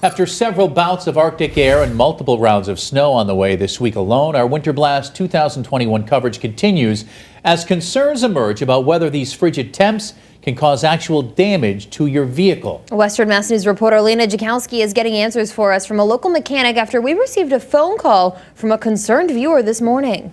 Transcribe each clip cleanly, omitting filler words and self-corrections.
After several bouts of Arctic air and multiple rounds of snow on the way this week alone, our Winter Blast 2021 coverage continues as concerns emerge about whether these frigid temps can cause actual damage to your vehicle. Western Mass News reporter Lena Jakowski is getting answers for us from a local mechanic after we received a phone call from a concerned viewer this morning.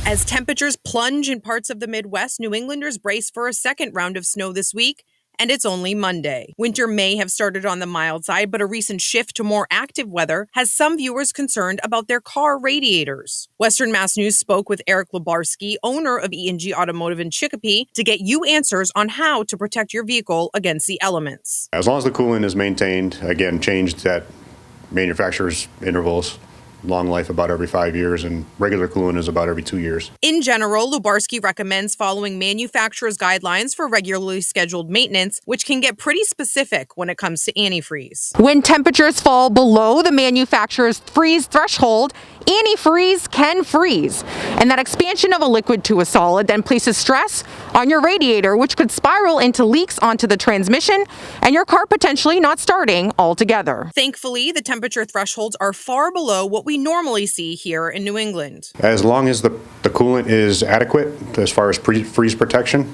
As temperatures plunge in parts of the Midwest, New Englanders brace for a second round of snow this week. And it's only Monday. Winter may have started on the mild side, but a recent shift to more active weather has some viewers concerned about their car radiators. Western Mass News spoke with Eric Lubarski, owner of E&G Automotive in Chicopee, to get you answers on how to protect your vehicle against the elements. As long as the coolant is maintained, again, changed at manufacturer's intervals. Long life about every 5 years, and regular coolant is about every 2 years. In general, Lubarski recommends following manufacturer's guidelines for regularly scheduled maintenance, which can get pretty specific when it comes to antifreeze. When temperatures fall below the manufacturer's freeze threshold, antifreeze can freeze. And that expansion of a liquid to a solid then places stress on your radiator, which could spiral into leaks onto the transmission and your car potentially not starting altogether. Thankfully, the temperature thresholds are far below what we normally see here in New England. As long as the coolant is adequate as far as freeze protection,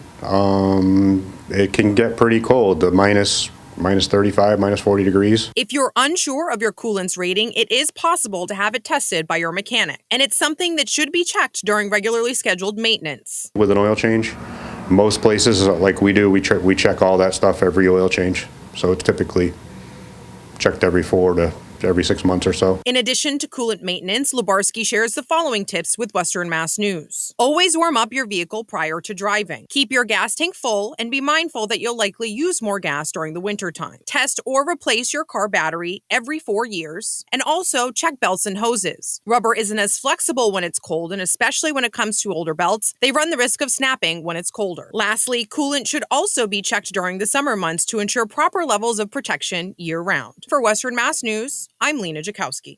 it can get pretty cold, the minus 35, minus 40 degrees. If you're unsure of your coolant's rating, it is possible to have it tested by your mechanic. And it's something that should be checked during regularly scheduled maintenance. With an oil change, most places like we do, we check all that stuff every oil change. So it's typically checked every 6 months or so. In addition to coolant maintenance, Lubarski shares the following tips with Western Mass News. Always warm up your vehicle prior to driving. Keep your gas tank full and be mindful that you'll likely use more gas during the wintertime. Test or replace your car battery every 4 years. And also check belts and hoses. Rubber isn't as flexible when it's cold, and especially when it comes to older belts, they run the risk of snapping when it's colder. Lastly, coolant should also be checked during the summer months to ensure proper levels of protection year-round. For Western Mass News, I'm Lena Jakowski.